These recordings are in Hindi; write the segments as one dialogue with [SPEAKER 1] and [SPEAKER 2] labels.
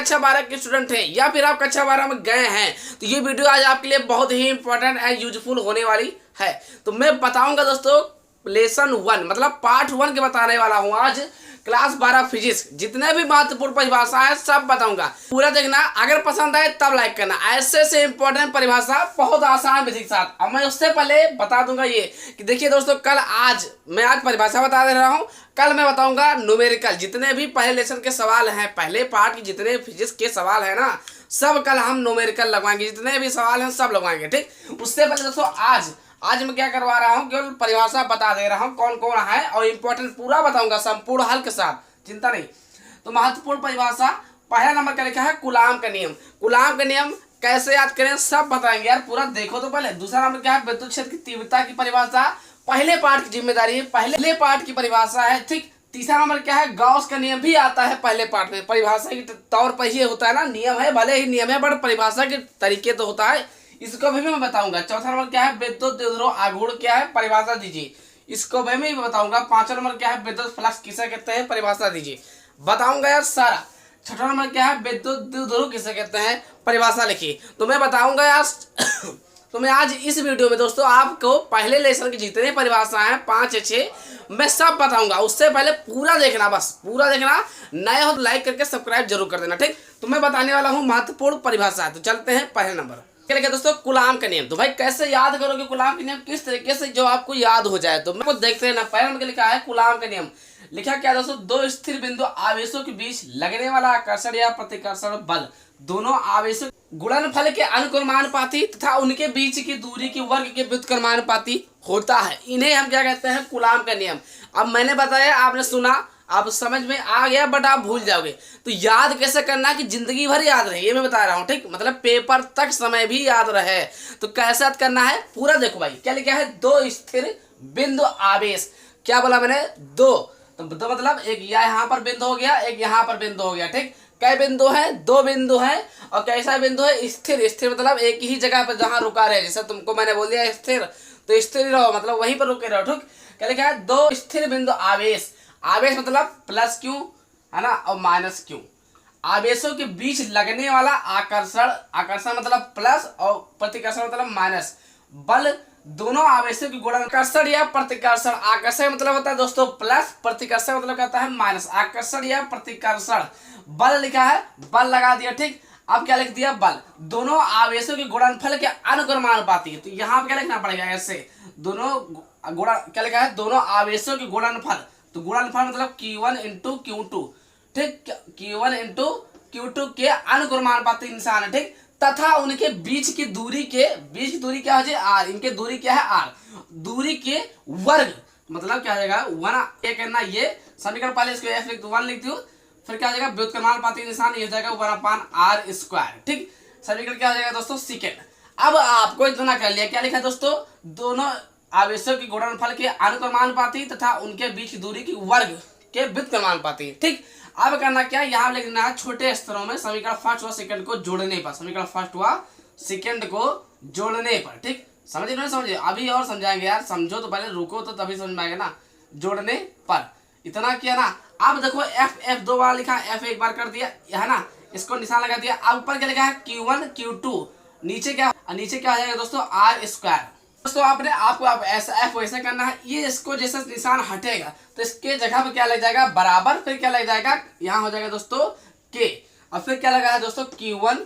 [SPEAKER 1] कक्षा 12 के स्टूडेंट हैं या फिर आप कक्षा 12 में गए हैं तो ये वीडियो आज आपके लिए बहुत ही इंपॉर्टेंट एंड यूजफुल होने वाली है। तो मैं बताऊंगा दोस्तों लेसन 1 मतलब पार्ट 1 के बताने वाला हूँ आज। क्लास 12 फिजिक्स जितने भी महत्वपूर्ण परिभाषा है सब बताऊंगा, पूरा देखना। अगर पसंद आए तब लाइक करना। ऐसे से इंपॉर्टेंट परिभाषा बहुत आसान विधि के साथ। अब मैं उससे पहले बता दूंगा ये कि देखिए दोस्तों, मैं आज परिभाषा बता दे रहा हूँ, कल मैं बताऊंगा न्यूमेरिकल। जितने भी पहले लेसन के सवाल हैं, पहले पार्ट के जितने फिजिक्स के सवाल है ना, सब कल हम न्यूमेरिकल लगवाएंगे। जितने भी सवाल हैं सब लगवाएंगे, ठीक। उससे पहले दोस्तों आज मैं क्या करवा रहा हूँ, केवल परिभाषा बता दे रहा हूँ कौन कौन है और इंपॉर्टेंट पूरा बताऊंगा संपूर्ण हल के साथ, चिंता नहीं। तो महत्वपूर्ण परिभाषा पहला नंबर का लिखा है कूलाम का नियम। कूलाम का नियम कैसे याद करें सब बताएंगे यार, पूरा देखो तो पहले। दूसरा नंबर क्या है, विद्युत क्षेत्र की तीव्रता की परिभाषा, पहले पार्ट की जिम्मेदारी है, पहले पार्ट की परिभाषा है, ठीक। तीसरा नंबर क्या है, गॉस का नियम भी आता है पहले पार्ट में। परिभाषा के तौर पर ही होता है ना, नियम है, भले ही नियम है बट परिभाषा के तरीके तो होता है, इसको भी मैं बताऊंगा। चौथा नंबर क्या है, विद्युत द्विध्रुव आघूर्ण क्या है, परिभाषा दीजिए, इसको भी मैं बताऊंगा। पांचवा नंबर क्या है, विद्युत फ्लक्स किसे कहते हैं, परिभाषा दीजिए, बताऊंगा यार सारा। छठा नंबर क्या है, विद्युत द्विध्रुव किसे कहते हैं, परिभाषा लिखिए, तो मैं बताऊंगा यार। तो मैं आज इस वीडियो में दोस्तों आपको पहले लेसन की जितने परिभाषा हैं 5 या 6 मैं सब बताऊंगा। उससे पहले पूरा देखना, बस पूरा देखना। नए हो तो लाइक करके सब्सक्राइब जरूर कर देना, ठीक। तो मैं बताने वाला हूँ महत्वपूर्ण परिभाषा। तो चलते हैं पहले नंबर क्या दोस्तों, कूलाम का नियम। तो भाई कैसे याद करोगे कूलाम का नियम, किस तरीके से जो आपको याद हो जाए, तो मैं देखते हैं ना। पहले नंबर लिखा है कूलाम का नियम। लिखा क्या दोस्तों, दो स्थिर बिंदु आवेशों के बीच लगने वाला आकर्षण या प्रतिकर्षण बल दोनों आवेशों गुणनफल के अनुक्रमानुपाती तथा उनके बीच की दूरी के वर्ग के व्युत्क्रमानुपाती होता है। इन्हें हम क्या कहते हैं, कूलाम का नियम। अब मैंने बताया, आपने सुना, अब समझ में आ गया बट आप भूल जाओगे। तो याद कैसे करना कि जिंदगी भर याद रहे, ये मैं बता रहा हूँ, ठीक। मतलब पेपर तक समय भी याद रहे। तो कैसे याद करना है पूरा देखो भाई। क्या लिखा है, दो स्थिर बिंदु आवेश। क्या बोला मैंने, दो। तो दो मतलब एक यहाँ पर बिंदु हो गया, एक यहाँ पर बिंदु हो गया, ठीक। कई बिंदु है, दो बिंदु है। और कैसा बिंदु है, स्थिर। स्थिर मतलब एक ही जगह पर जहां रुका रहे। जैसे तुमको मैंने बोल दिया स्थिर, तो स्थिर रहो मतलब वहीं पर रुके रहो, ठीक। क्या लिखा है, दो स्थिर बिंदु आवेश। आवेश मतलब प्लस क्यू है ना, और माइनस क्यू। आवेशों के बीच लगने वाला आकर्षण, आकर्षण मतलब प्लस और प्रतिकर्षण मतलब माइनस। बल दोनों आवेशों की गुणन, आकर्षण या प्रतिकर्षण। आकर्षण मतलब होता है दोस्तों प्लस, प्रतिकर्षण मतलब कहता है माइनस। आकर्षण या प्रतिकर्षण। बल लिखा है, बल लगा दिया, ठीक। अब क्या लिख दिया, बल दोनों आवेशों के गुणनफल के अनुक्रमानुपाती। तो यहाँ पे क्या लिखना पड़ेगा, ऐसे दोनों गुणा, क्या लिखा है, दोनों आवेशों के गुणनफल। तो गुणनफल मतलब Q1 इंटू Q2, ठीक। Q1 इंटू Q2 के अनुक्रमानुपाती निशान है, ठीक। तथा उनके बीच की दूरी क्या हो जाए, r। इनके दूरी क्या है, r। दूरी के वर्ग मतलब क्या हो जाएगा, 1 ये करना, ये समीकरण पहले इसको f लिख दो, 1 लिख दो, फिर क्या हो जाएगा व्युत्क्रमानुपाती निशान, ये हो जाएगा 1/r², ठीक। समीकरण क्या हो जाएगा दोस्तों, सेकेंड। अब आपको इतना कर लिया, क्या लिखा दोस्तों, दोनों आवेशों के गुणनफल के अनुक्रमानुपाती तथा उनके बीच दूरी की वर्ग के व्युत्क्रमानुपाती, ठीक। अब करना क्या, यहाँ लिखना है छोटे स्तरों में समीकरण फर्स्ट व सेकंड को जोड़ने पर, समीकरण फर्स्ट व सेकंड को जोड़ने पर, ठीक। समझे नहीं समझे, अभी और समझाएंगे यार, समझो तो पहले, रुको तो तभी समझ में आएगा ना। जोड़ने पर इतना किया ना। अब देखो f 2 बार लिखा, f 1 बार कर दिया है ना, इसको निशान लगा दिया। अब ऊपर क्या लिखा है, Q1 Q2, नीचे क्या आ जाएगा दोस्तों, r²। दोस्तों आपने आपको आप ऐसा f वैसे करना है, ये इसको जैसे निशान हटेगा तो इसके जगह पे क्या लग जाएगा, बराबर। फिर क्या लग जाएगा, यहाँ हो जाएगा दोस्तों k, और फिर क्या लगा है दोस्तों, Q1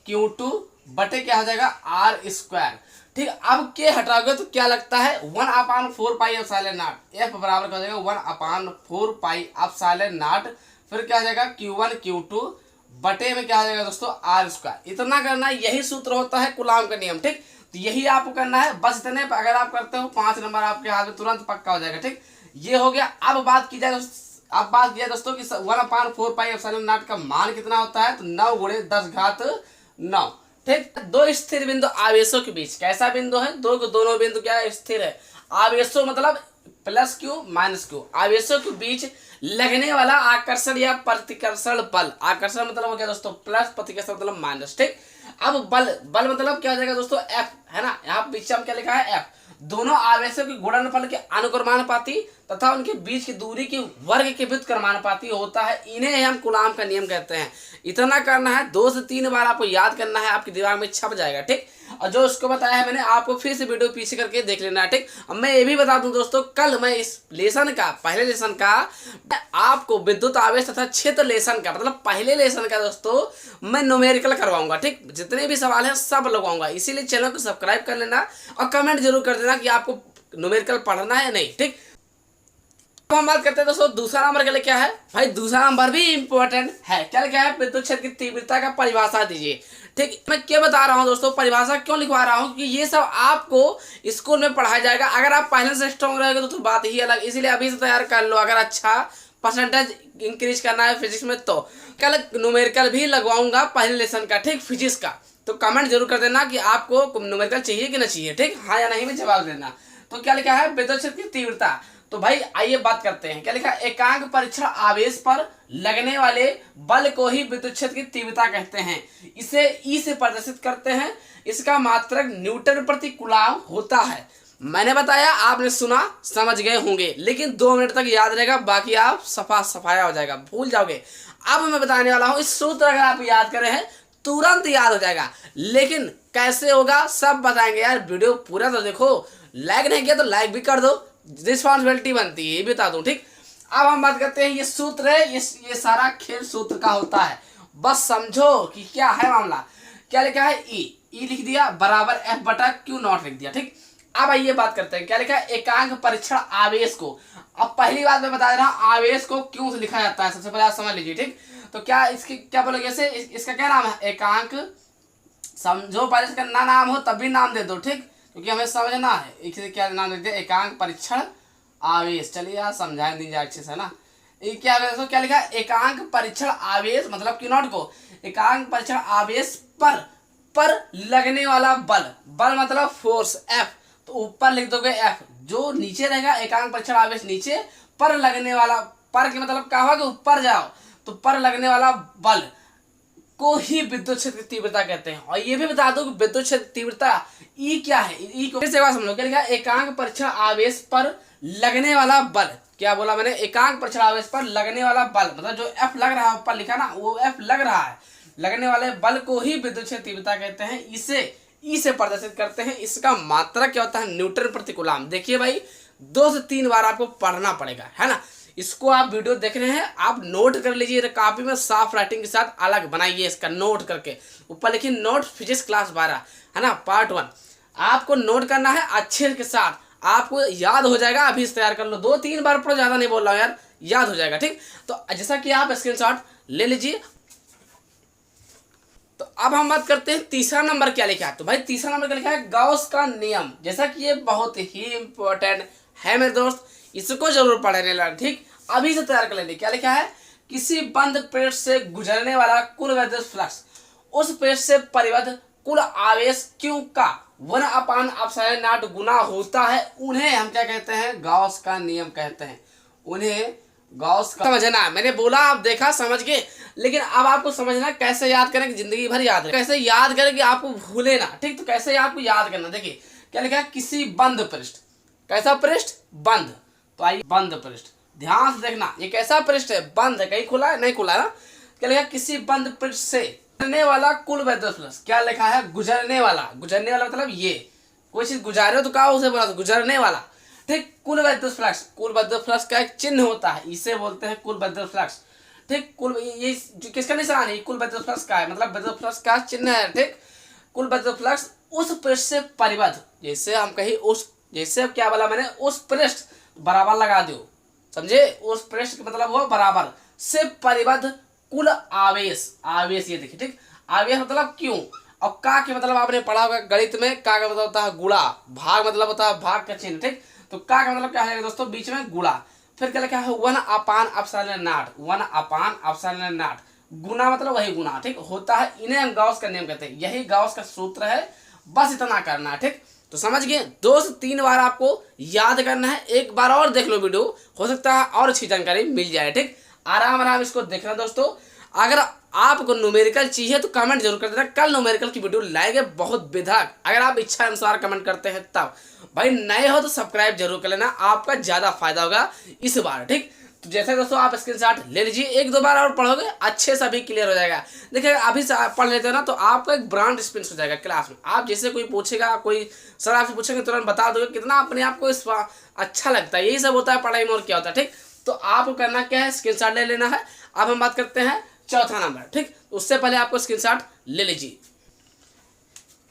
[SPEAKER 1] Q2 बटे क्या हो जाएगा, r², ठीक। अब के हटाओगे तो क्या लगता है, 1/4 पाई एप्सिलॉन नॉट। f बराबर क्या हो जाएगा, 1/4 पाई एप्सिलॉन नॉट। फिर क्या हो जाएगा, Q1 Q2 बटे में क्या हो जाएगा दोस्तों, r²। इतना करना, यही सूत्र होता है कूलाम का नियम, ठीक। तो यही आपको करना है, बस इतने अगर आप करते हो 5 नंबर आपके हाथ में तुरंत पक्का हो जाएगा, ठीक। ये हो गया। अब बात की जाए दोस्तों कि 1/4 पाई एप्सिलॉन नॉट का मान कितना होता है, तो 9 × 10⁹ ठीक। दो स्थिर बिंदु आवेशों के बीच, कैसा बिंदु है, दोनों बिंदु क्या है, स्थिर है। आवेशों मतलब प्लस क्यू माइनस क्यू, आवेशों के बीच लगने वाला आकर्षण या प्रतिकर्षण बल। आकर्षण मतलब हो गया दोस्तों प्लस, प्रतिकर्षण मतलब माइनस, ठीक। अब बल मतलब क्या हो जाएगा दोस्तों, F है ना, यहाँ पीछे हम क्या लिखा है, F। दोनों आवेशों की गुणनफल के अनुक्रमानुपाती तथा उनके बीच की दूरी की वर्ग के व्युत्क्रमानुपाती होता है। इन्हें हम कूलाम का नियम कहते हैं। इतना करना है, 2 से 3 बार आपको याद करना है, आपके दिमाग में छप जाएगा, ठीक। और जो उसको बताया है मैंने, आपको फिर से वीडियो पीछे करके देख लेना है, ठीक। अब मैं ये भी बता दूं दोस्तों, कल मैं इस लेसन का, पहले लेसन का आपको विद्युत आवेश तथा क्षेत्र लेसन का, मतलब पहले लेसन का दोस्तों मैं न्यूमेरिकल करवाऊंगा, ठीक। जितने भी सवाल हैं सब लगवाऊंगा, इसीलिए चैनल को सब्सक्राइब कर लेना और कमेंट जरूर कर देना कि आपको न्यूमेरिकल पढ़ना है या नहीं, ठीक। अब हम बात करते हैं दोस्तों दूसरा नंबर के लिए क्या है भाई। दूसरा नंबर भी इंपॉर्टेंट है। क्या है, विद्युत क्षेत्र की तीव्रता का परिभाषा दीजिए, ठीक। मैं क्या बता रहा हूं दोस्तों, परिभाषा क्यों लिखवा रहा हूं, क्योंकि ये सब आपको स्कूल में पढ़ाया जाएगा। अगर आप पहले से स्ट्रॉन्ग रहेगा तो बात ही अलग, इसीलिए अभी से तैयार कर लो। अगर अच्छा परसेंटेज इंक्रीज करना है फिजिक्स में, तो कल न्यूमेरिकल भी लगवाऊंगा पहले लेसन का, ठीक, फिजिक्स का। तो कमेंट जरूर कर देना कि आपको न्यूमेरिकल चाहिए कि नहीं चाहिए, ठीक, हाँ या नहीं में जवाब देना। तो क्या लिखा है, विद्युत क्षेत्र की तीव्रता। तो भाई आइए बात करते हैं, क्या लिखा है, एकांक परीक्षण आवेश पर लगने वाले बल को ही विद्युत क्षेत्र की तीव्रता कहते हैं। इसे ई से प्रदर्शित करते हैं। इसका मात्रक न्यूटन प्रति कूलाम होता है। मैंने बताया, आपने सुना, समझ गए होंगे, लेकिन 2 मिनट तक याद रहेगा, बाकी आप सफाया हो जाएगा, भूल जाओगे। अब मैं बताने वाला हूं, इस सूत्र अगर आप याद करे हैं तुरंत याद हो जाएगा, लेकिन कैसे होगा सब बताएंगे यार। वीडियो पूरा तो देखो, लाइक नहीं किया तो लाइक भी कर दो, रिस्पॉन्सिबिलिटी बनती है, ये बता दूं, ठीक। अब हम बात करते हैं, ये सूत्र है, ये सारा खेल सूत्र का होता है, बस समझो कि क्या है मामला। क्या लिखा है, ई लिख दिया बराबर एफ बटा क्यू नॉट लिख दिया, ठीक। अब आइए बात करते हैं, क्या लिखा है, एकांक परीक्षण आवेश को। अब पहली बात मैं बता दे रहा हूं, आवेश को क्यों से लिखा जाता है, सबसे पहले आप समझ लीजिए, ठीक। तो क्या इसकी क्या बोलोगे, ऐसे इसका क्या नाम है, एकांक। समझो पहले इसका नाम हो तब भी नाम दे दो, ठीक, क्योंकि हमें समझना है। इसे क्या नाम देते हैं, एकांक परीक्षण आवेश। चलिए यार समझाएं दीजिए अच्छे से ना। ये क्या है, क्या लिखा है, एकांक परीक्षण आवेश मतलब क्यू नॉट को, एकांक परीक्षण आवेश पर लगने वाला बल मतलब फोर्स एफ। तो ऊपर लिख दोगे एफ, जो नीचे रहेगा एकांक परीक्षण आवेश नीचे, पर लगने वाला, पर के मतलब क्या होगा कि ऊपर जाओ, तो पर लगने वाला बल को ही विद्युत क्षेत्र की तीव्रता कहते हैं। और ये भी बता दो कि विद्युत क्षेत्र तीव्रता ई क्या है, ई को फिर से बात समझो। क्या लिखा है, एकांक परीक्षण आवेश पर लगने वाला बल। क्या बोला मैंने, एकांक परीक्षण आवेश पर लगने वाला बल, मतलब जो एफ लग रहा है ऊपर लिखा ना, वो एफ लग रहा है, लगने वाले बल को ही विद्युत क्षेत्र तीव्रता कहते हैं। इसे ई से प्रदर्शित करते हैं। इसका मात्रक क्या होता है, न्यूटन प्रति कूलाम। देखिए भाई 2 से 3 बार आपको पढ़ना पड़ेगा, है ना। इसको आप वीडियो देख रहे हैं, आप नोट कर लीजिए, कॉपी में साफ राइटिंग के साथ अलग बनाइए, इसका नोट करके ऊपर लिखिए नोट फिजिक्स क्लास 12, है ना, पार्ट 1। आपको नोट करना है अच्छे के साथ, आपको याद हो जाएगा। अभी तैयार कर लो, 2-3 बार पढ़ो, ज्यादा नहीं बोल रहा हूँ यार, याद हो जाएगा, ठीक। तो जैसा कि आप स्क्रीनशॉट ले लीजिए। तो अब हम बात करते हैं तीसरा नंबर क्या लिखा है। तो भाई तीसरा नंबर क्या लिखा है, गॉस का नियम। जैसा कि ये बहुत ही इंपॉर्टेंट है मेरे दोस्त, इसको जरूर पढ़ने लगा, ठीक। अभी से तैयार कर लेंगे। क्या लिखा है, किसी बंद पृष्ठ से गुजरने वाला कुल विद्युत फ्लक्स उस पृष्ठ से परिबद्ध कुल आवेश Q का 1/ε0 गुना होता है। उन्हें हम क्या कहते हैं, गॉस का नियम कहते हैं। उन्हें गॉस का, समझना, मैंने बोला आप देखा समझ गए, लेकिन अब आपको समझना कैसे याद करें कि जिंदगी भर याद रहे, कैसे याद करें कि आपको भूले ना, ठीक। तो कैसे आपको याद करना, देखिए क्या लिखा है, किसी बंद पृष्ठ, कैसा पृष्ठ, बंद। तो आइए बंद पृष्ठ, ध्यान से देखना, ये कैसा पृष्ठ है, बंद है, कहीं खुला है, नहीं खुला है ना। क्या लिखा है, किसी बंद पृष्ठ से गुजरने वाला कुल विद्युत फ्लक्स। क्या लिखा है, गुजरने वाला, गुजरने वाला मतलब ये कोई चीज गुजारे हो तो क्या उसे बोला, गुजरने वाला, ठीक। कुल विद्युत फ्लक्स, कुल विद्युत फ्लक्स का एक चिन्ह होता है, इसे बोलते हैं कुल विद्युत फ्लक्स, ठीक। कुल ये किसका निशान है, कुल विद्युत फ्लक्स का है, मतलब विद्युत फ्लक्स का चिन्ह है, ठीक। कुल विद्युत फ्लक्स उस पृष्ठ से परिबद्ध, जैसे हम कहीं उस, जैसे क्या बोला मैंने, उस पृष्ठ बराबर लगा दो, समझे, उस पृष्ठ मतलब वो बराबर से परिबद्ध कुल आवेश, आवेश ये देखिए, ठीक। आवेश मतलब क्यों, और का के मतलब आपने पढ़ा होगा गणित में, का मतलब होता है गुणा, भाग मतलब होता है भाग का चिन्ह, ठीक। तो का मतलब क्या है दोस्तों, बीच में गुणा, फिर क्या लिखा है 1/ε0, 1/ε0, गुना मतलब वही गुना, ठीक होता है। इन्हें हम गॉस का नियम कहते हैं, यही गॉस का सूत्र है, बस इतना करना है, ठीक। तो समझ गए, 2 से 3 बार आपको याद करना है, एक बार और देख लो वीडियो, हो सकता है और अच्छी जानकारी मिल जाए, ठीक। आराम आराम इसको देखना दोस्तों। अगर आपको न्यूमेरिकल चाहिए तो कमेंट जरूर कर देना, कल न्यूमेरिकल की वीडियो लाएंगे बहुत बेधड़क, अगर आप इच्छा अनुसार कमेंट करते हैं तब। भाई नए हो तो सब्सक्राइब जरूर कर लेना, आपका ज़्यादा फायदा होगा इस बार। ठीक, तो जैसे दोस्तों आप स्क्रीनशॉट ले लीजिए, एक दो बार और पढ़ोगे अच्छे से अभी क्लियर हो जाएगा। देखिए अभी से आप पढ़ लेते हो ना तो आपका एक ब्रांड एक्सपीरियंस हो जाएगा क्लास में। आप जैसे कोई पूछेगा, कोई सर आपसे पूछेंगे तुरंत बता दोगे, कितना अपने आप को इस अच्छा लगता है। यही सब होता है पढ़ाई में, और क्या होता है। ठीक, तो आपको करना क्या है, स्क्रीनशॉट ले लेना है। अब हम बात करते हैं चौथा नंबर। ठीक, उससे पहले आपको स्क्रीनशॉट ले लीजिए।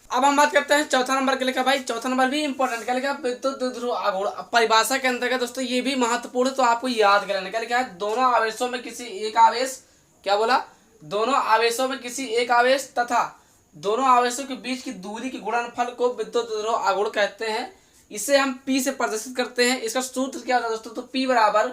[SPEAKER 1] अब हम बात करते हैं चौथा नंबर के लिखा। भाई चौथा नंबर भी इंपॉर्टेंट, क्या लिखा, विद्युत द्विध्रुव आघूर्ण। परिभाषा के अंतर्गत दोस्तों ये भी महत्वपूर्ण है, तो आपको याद कर लेना। क्या लिखा है, दोनों आवेशों में किसी एक आवेश, क्या बोला, दोनों आवेशों में किसी एक आवेश तथा दोनों आवेशों के बीच की दूरी के गुणनफल को विद्युत द्विध्रुव आघूर्ण कहते हैं। इसे हम P से प्रदर्शित करते हैं। इसका सूत्र क्या होता है दोस्तों, तो P बराबर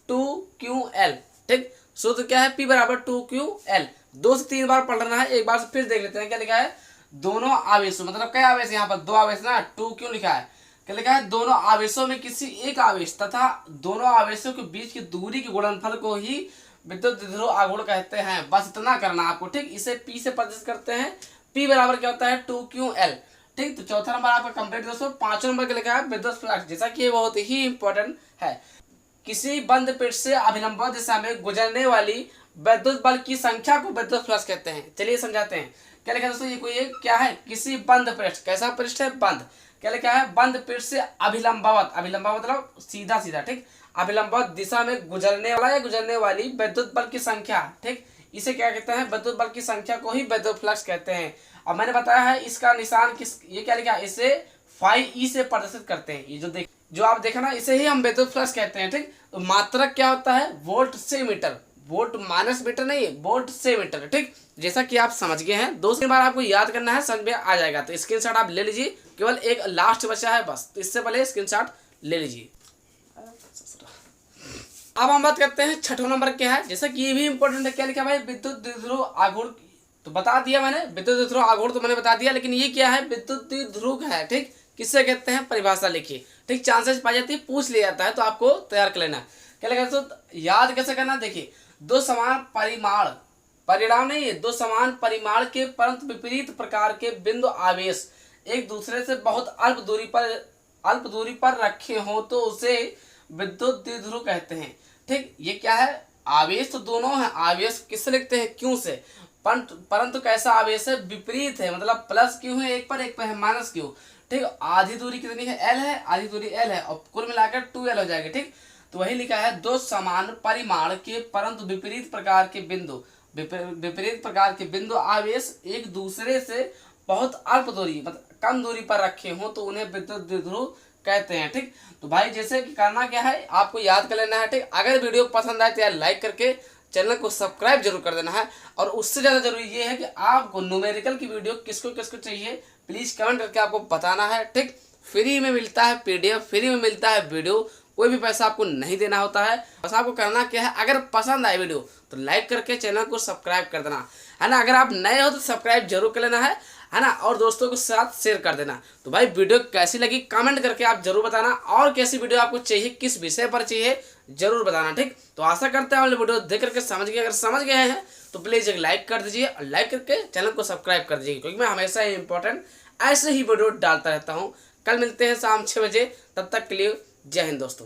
[SPEAKER 1] 2QL। ठीक, सूत्र क्या है, P बराबर 2QL। 2 से 3 बार पढ़ लेना है, एक बार से फिर देख लेते हैं। क्या लिखा है, दोनों आवेशों, मतलब क्या आवेश, यहाँ पर 2 आवेश ना, 2 क्यों लिखा है, क्या लिखा है, दोनों आवेशों में किसी एक आवेश तथा दोनों आवेशों के बीच की दूरी के गुणनफल को ही विद्युत द्विध्रुव आघूर्ण कहते हैं। बस इतना करना आपको। ठीक, इसे P से प्रदर्शित करते हैं। P बराबर क्या होता है, 2QL। ठीक, तो चौथा नंबर आपका कंप्लीट दोस्तों। पांचवा नंबर का लिखा है विद्युत फ्लक्स, जैसा कि ये बहुत ही इंपॉर्टेंट है। किसी बंद पृष्ठ से अभिलंब दिशा में गुजरने वाली विद्युत बल की संख्या को विद्युत फ्लक्स कहते हैं। चलिए समझाते हैं। क्या लिखा है दोस्तों, ये कोई एक क्या है, किसी बंद पृष्ठ, कैसा पृष्ठ है, बंद। क्या लिखा है, बंद पृष्ठ से अभिलंबवत, अभिलंबवत मतलब सीधा सीधा। ठीक, अभिलंबवत दिशा में गुजरने वाला या गुजरने वाली विद्युत बल की संख्या। ठीक, इसे क्या कहते हैं, विद्युत बल की संख्या को ही विद्युत फ्लक्स कहते हैं। और मैंने बताया है इसका निशान किस, ये क्या लिखा है, इसे φe से प्रदर्शित करते हैं। ये जो आप देखा ना, इसे ही हम विद्युत फ्लक्स कहते हैं। ठीक, तो मात्रक क्या होता है, वोल्ट से मीटर, वोल्ट माइनस मीटर नहीं है, वोल्ट से मीटर। ठीक, जैसा कि आप समझ गए हैं, 2 बार आपको याद करना है, समझ में आ जाएगा। तो स्क्रीनशॉट आप ले लीजिए, केवल एक लास्ट बचा है बस, तो इससे पहले स्क्रीनशॉट ले लीजिए। अब हम बात करते हैं छठवां नंबर क्या है, जैसा कि ये भी इंपॉर्टेंट है। क्या लिखा भाई, विद्युत द्विध्रुव आघूर्ण, तो बता दिया मैंने, विद्युत द्विध्रुव आघूर्ण तो मैंने बता दिया, लेकिन ये क्या है, विद्युत द्विध्रुव है। ठीक, किससे कहते हैं, परिभाषा लिखिए। ठीक, चांसेस पाई जाती है, पूछ लिया जाता है, तो आपको तैयार कर लेना। क्या लिखा, तो याद कैसे करना, देखिए, दो समान परिमाण, परिणाम नहीं है, दो समान परिमाण के परंतु विपरीत प्रकार के बिंदु आवेश एक दूसरे से बहुत अल्प दूरी पर रखे हो तो उसे विद्युत द्विध्रुव कहते हैं। ठीक, ये क्या है, आवेश तो दोनों है, आवेश किससे लिखते हैं, क्यों से, परंतु कैसा आवेश है, विपरीत है, मतलब प्लस क्यों है, एक पर है माइनस क्यों। ठीक, आधी दूरी कितनी है, L है, आधी दूरी L है, और कुल मिलाकर 2L हो जाएगी। ठीक, तो वही लिखा है, दो समान परिमाण के परंतु विपरीत प्रकार के बिंदु आवेश एक दूसरे से बहुत अल्प दूरी, मतलब कम दूरी पर रखे हो तो उन्हें विद्युत द्विध्रुव कहते हैं। ठीक, तो भाई जैसे कि करना क्या है, आपको याद कर लेना है। ठीक, अगर वीडियो पसंद आए तो यार लाइक करके चैनल को सब्सक्राइब जरूर कर देना है। और उससे ज़्यादा जरूरी ये है कि आपको न्यूमेरिकल की वीडियो किसको किसको चाहिए, प्लीज़ कमेंट करके आपको बताना है। ठीक, फ्री में मिलता है PDF, फ्री में मिलता है वीडियो, कोई भी पैसा आपको नहीं देना होता है। बस आपको करना क्या है, अगर पसंद आए वीडियो तो लाइक करके चैनल को सब्सक्राइब कर देना है ना। अगर आप नए हो तो सब्सक्राइब जरूर कर लेना है ना, और दोस्तों के साथ शेयर कर देना। तो भाई वीडियो कैसी लगी कमेंट करके आप जरूर बताना, और कैसी वीडियो आपको चाहिए, किस विषय पर चाहिए जरूर बताना। ठीक, तो आशा करते हैं वीडियो देख करके समझ गए। अगर समझ गए हैं तो प्लीज़ एक लाइक कर दीजिए, और लाइक करके चैनल को सब्सक्राइब कर दीजिए, क्योंकि मैं हमेशा इंपॉर्टेंट ऐसे ही वीडियो डालता रहता हूँ। कल मिलते हैं शाम 6 बजे, तब तक के लिए जय हिंद दोस्तों।